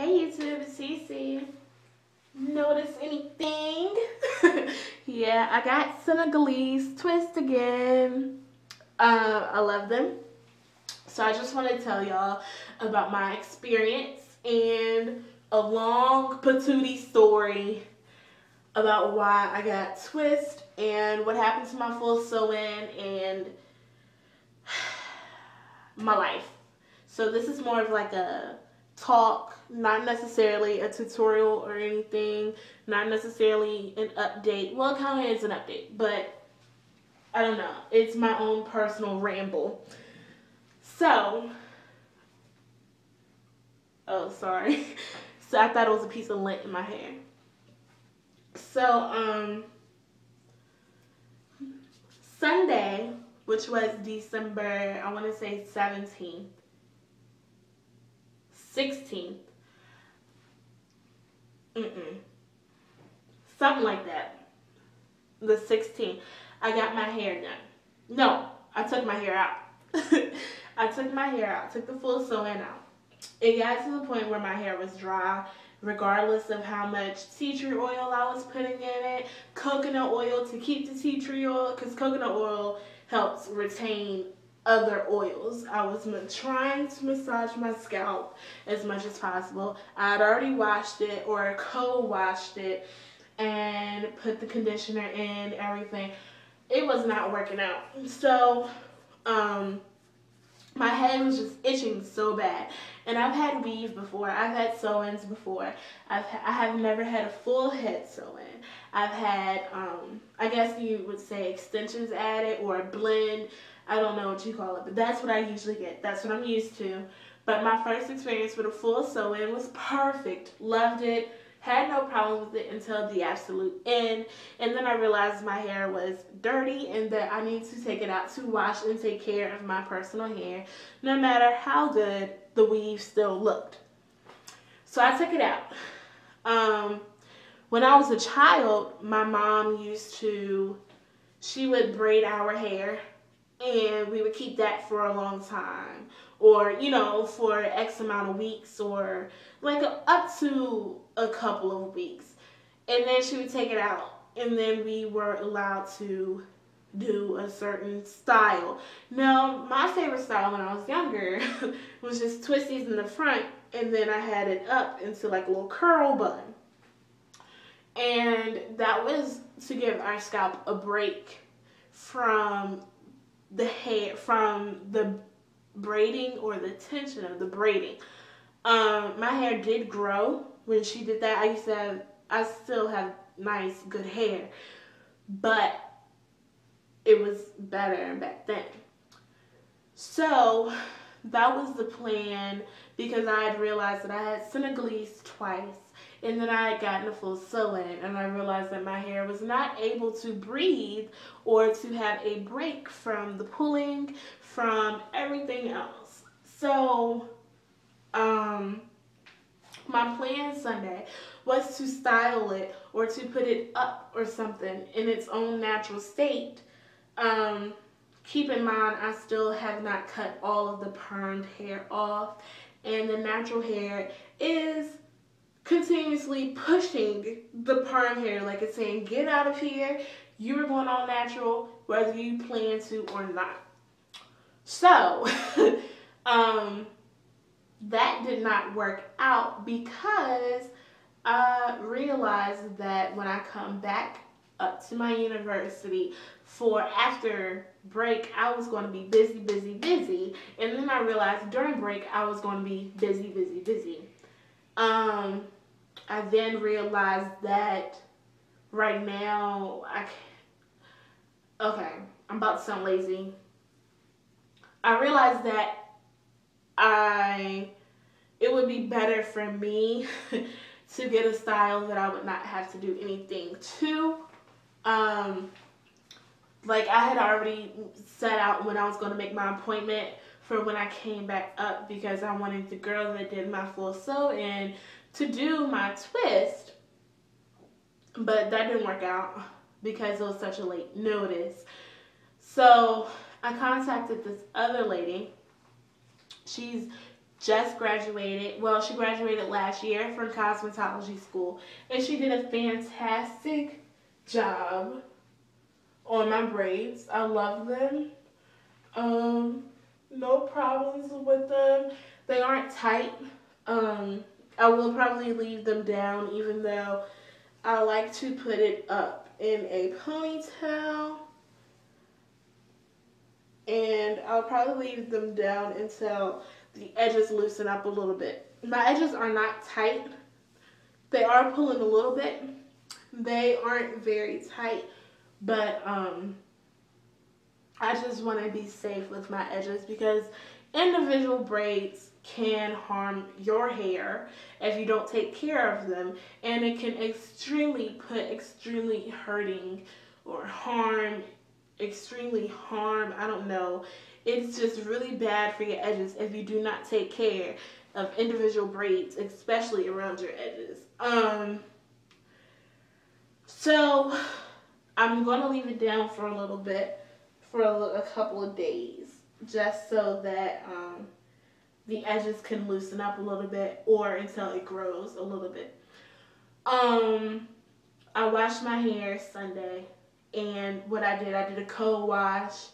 Hey YouTube, it's Cece. Notice anything? Yeah, I got Senegalese twist again. I love them. So I just want to tell y'all about my experience and a long patootie story about why I got twist and what happened to my full sew-in and my life. So this is more of like a talk, not necessarily a tutorial or anything, not necessarily an update. Well, it kind of is an update, but I don't know. It's my own personal ramble. So, oh, sorry. So I thought it was a piece of lint in my hair. So, Sunday, which was December, I want to say 17th, 16th, something like that, the 16th, I got my hair done. No, I took my hair out. I took my hair out, took the full sew-in out. It got to the point where my hair was dry, regardless of how much tea tree oil I was putting in it, coconut oil to keep the tea tree oil, because coconut oil helps retain other oils. I was trying to massage my scalp as much as possible. I had already washed it or co-washed it and put the conditioner in, everything. It was not working out. So, my head was just itching so bad. And I've had weave before. I've had sew-ins before. I have never had a full head sew-in. I've had, I guess you would say extensions added or a blend. I don't know what you call it, but that's what I usually get. That's what I'm used to. But my first experience with a full sew-in was perfect. Loved it. Had no problem with it until the absolute end. And then I realized my hair was dirty and that I need to take it out to wash and take care of my personal hair, no matter how good the weave still looked. So I took it out. When I was a child, my mom she would braid our hair and we would keep that for a long time, or for X amount of weeks, or like up to a couple of weeks, and then she would take it out, and then we were allowed to do a certain style. Now, my favorite style when I was younger was just twisties in the front, and then I had it up into like a little curl bun, and that was to give our scalp a break from the hair, from the braiding or the tension of the braiding. My hair did grow when she did that. I still have nice, good hair, but it was better back then. So that was the plan, because I had realized that I had Senegalese twice, and then I had gotten a full sew-in, and I realized that my hair was not able to breathe or to have a break from the pulling, from everything else. So, my plan Sunday was to style it or to put it up or something in its own natural state. Keep in mind, I still have not cut all of the permed hair off, and the natural hair is continuously pushing the perm hair, like it's saying, get out of here, you are going all natural, whether you plan to or not. So, that did not work out, because I realized that when I come back up to my university for after break, I was going to be busy, busy, busy. And then I realized during break, I was going to be busy, busy, busy. I then realized that right now, I'm about to sound lazy. I realized that it would be better for me to get a style that I would not have to do anything to. Like I had already set out when I was going to make my appointment for when I came back up, because I wanted the girl that did my full sew-in to do my twist, but that didn't work out because it was such a late notice. So I contacted this other lady. She's just graduated. Well, she graduated last year from cosmetology school, and she did a fantastic job on my braids. I love them. No problems with them. They aren't tight. I will probably leave them down, even though I like to put it up in a ponytail. And I'll probably leave them down until the edges loosen up a little bit. My edges are not tight. They are pulling a little bit. They aren't very tight, but I just want to be safe with my edges because individual braids can harm your hair if you don't take care of them, and it can extremely hurting or extremely harm, I don't know. It's just really bad for your edges if you do not take care of individual braids, especially around your edges. So I'm going to leave it down for a little bit, for a couple of days, just so that the edges can loosen up a little bit, or until it grows a little bit. I washed my hair Sunday, and what I did a cold wash.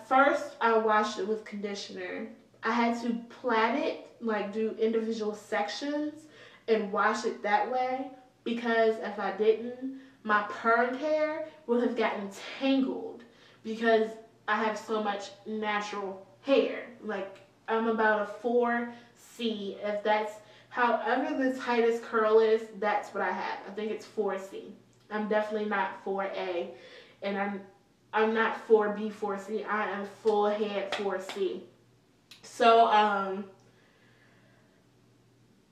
First, I washed it with conditioner. I had to plait it, like do individual sections, and wash it that way, because if I didn't, my permed hair would have gotten tangled, because I have so much natural hair. Like, I'm about a 4C. If that's, however the tightest curl is, that's what I have. I think it's 4C. I'm definitely not 4A, and I'm not 4B, 4C. I am full head 4C. So,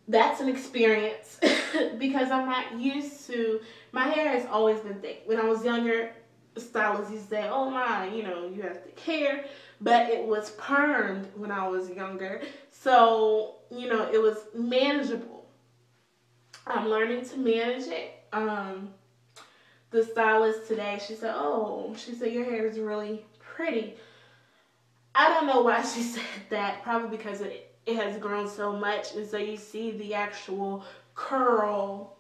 that's an experience because I'm not used to, my hair has always been thick. When I was younger, stylists used to say, oh my, you have thick hair, but it was permed when I was younger. So, it was manageable. I'm learning to manage it. The stylist today, she said, your hair is really pretty. I don't know why she said that. Probably because it has grown so much, and so you see the actual curl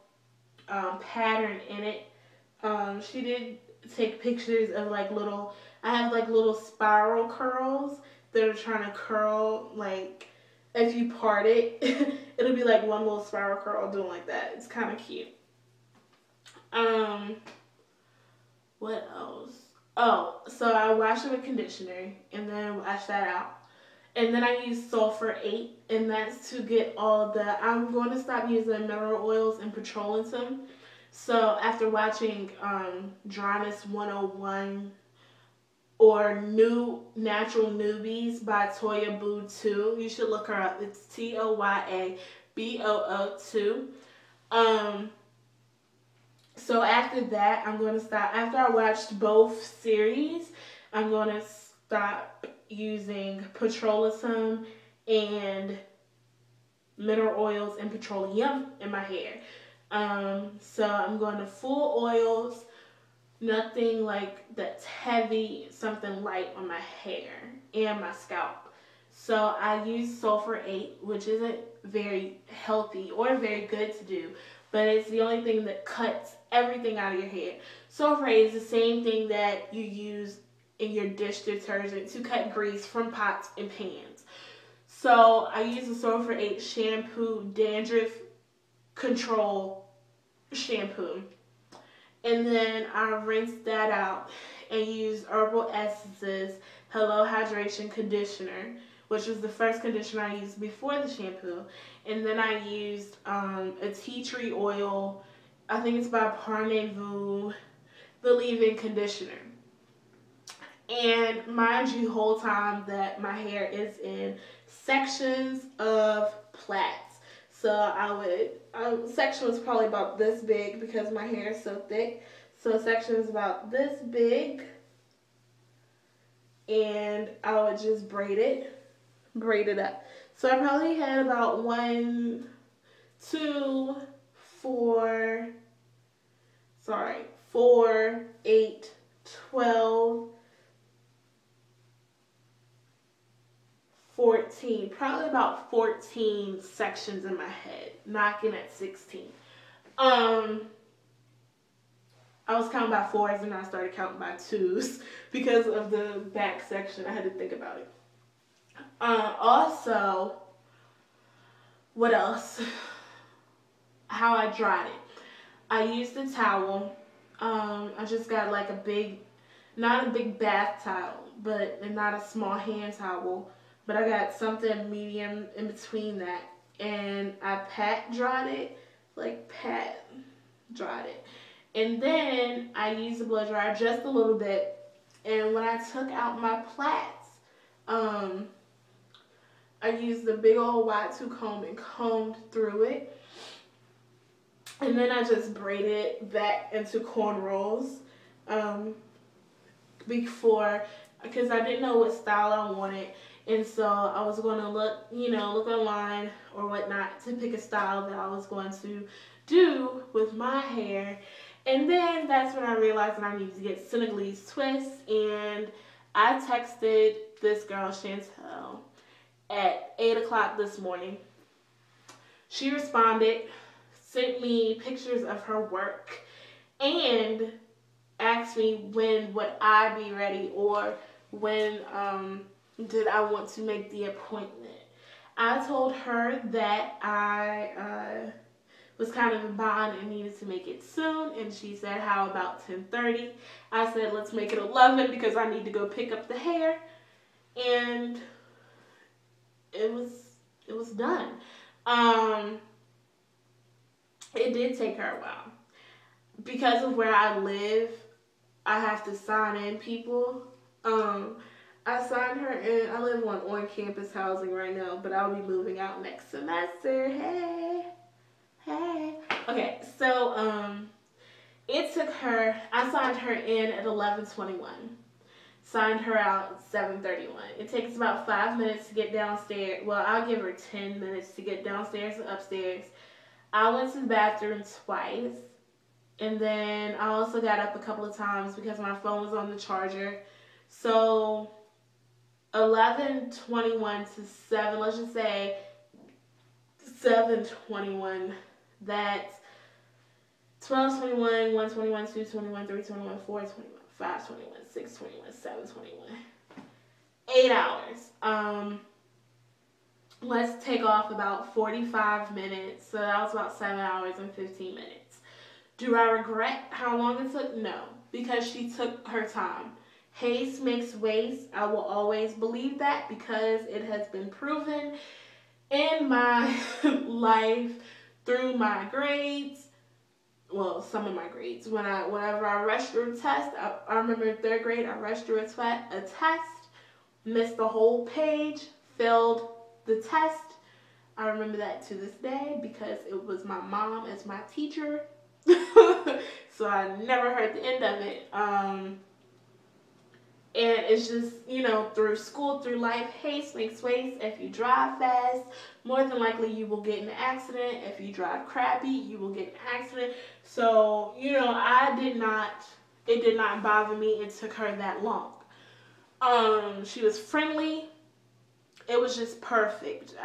pattern in it. She did take pictures of I have little spiral curls that are trying to curl, like if you part it, it'll be like one little spiral curl doing like that. It's kind of cute. What else? Oh, so I wash it with conditioner and then wash that out. And then I use sulfur 8, and that's to get all the, I'm going to stop using mineral oils and petroleum. So after watching Dryness 101 or New Natural Newbies by Toya Boo 2, you should look her up. It's ToyaBoo2. So after that, I'm going to stop. After I watched both series, I'm going to stop using petroleum and mineral oils and petroleum in my hair. So I'm going to full oils, nothing like that's heavy, something light on my hair and my scalp. So I use sulfur 8, which isn't very healthy or very good to do, but it's the only thing that cuts everything out of your hair. Sulfur 8 is the same thing that you use in your dish detergent to cut grease from pots and pans. So I use the sulfur 8 shampoo, dandruff control shampoo. And then I rinse that out and use Herbal Essences Hello Hydration Conditioner, which was the first conditioner I used before the shampoo. And then I used a tea tree oil, I think it's by Parnez-vous, the leave-in conditioner. And mind you, whole time that my hair is in sections of plaits. So section was probably about this big because my hair is so thick. So section is about this big, and I would just braid it up. So I probably had about 1, 2, 4, 8, 12, 14, probably about 14 sections in my head, knocking at 16. I was counting by fours and I started counting by twos because of the back section. I had to think about it. Also, what else? How I dried it. I used a towel. I just got like a big, not a big bath towel, but not a small hand towel. But I got something medium in between that. And I pat dried it. And then I used a blow dryer just a little bit. And when I took out my plaits, I used the big old wide tooth comb and combed through it. And then I just braided it back into cornrows because I didn't know what style I wanted. And so I was going to look online or whatnot to pick a style that I was going to do with my hair. And then that's when I realized that I needed to get Senegalese twists. And I texted this girl, Chantel, at 8 o'clock this morning. She responded, sent me pictures of her work, and asked me when would I be ready or when did I want to make the appointment. I told her that I was kind of in bond and needed to make it soon, and she said, how about 10:30? I said, let's make it 11 because I need to go pick up the hair, and it was done. It did take her a while. Because of where I live, I have to sign in people. I signed her in. I live on-campus housing right now, but I'll be moving out next semester. Hey. Okay, so it took her, I signed her in at 11:21. Signed her out at 7:31. It takes about 5 minutes to get downstairs. Well, I'll give her 10 minutes to get downstairs and upstairs. I went to the bathroom twice. And then I also got up a couple of times because my phone was on the charger. So 11:21 to 7, let's just say 7:21. That's 12:21, 1:21, 2:21, 3:21, 4:21, 5:21, 6:21, 7:21. 8 hours. Let's take off about 45 minutes. So that was about 7 hours and 15 minutes. Do I regret how long it took? No, because she took her time. Haste makes waste. I will always believe that because it has been proven in my life through my grades. Well, some of my grades. Whenever I rushed through a test, I remember in 3rd grade, I rushed through a test, missed the whole page, failed the test. I remember that to this day because it was my mom as my teacher. So I never heard the end of it. And it's just, through school, through life, haste makes waste. If you drive fast, more than likely you will get in an accident. If you drive crappy, you will get in an accident. So, it did not bother me. It took her that long. She was friendly. It was just perfect.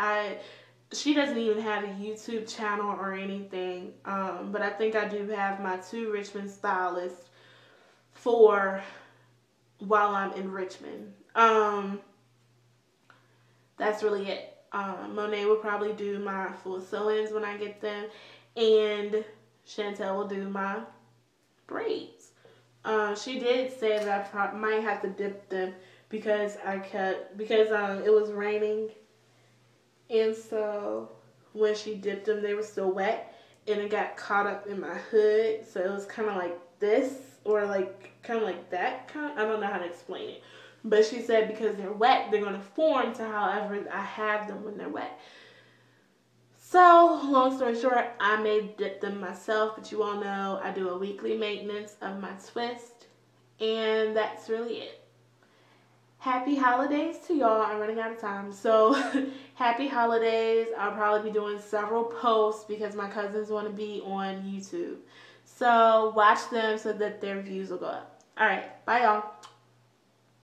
She doesn't even have a YouTube channel or anything. But I think I do have my 2 Richmond stylists for while I'm in Richmond. That's really it. Monet will probably do my full sew-ins when I get them, and Chantel will do my braids. She did say that I might have to dip them because it was raining, and so when she dipped them, they were still wet, and it got caught up in my hood, so it was kind of like this, or like kind of like that. I don't know how to explain it. But she said because they're wet, they're going to form to however I have them when they're wet. So, long story short, I may dip them myself, but you all know I do a weekly maintenance of my twist. And that's really it. Happy holidays to y'all. I'm running out of time. So, happy holidays. I'll probably be doing several posts because my cousins want to be on YouTube. So, watch them so that their views will go up. Alright, bye y'all.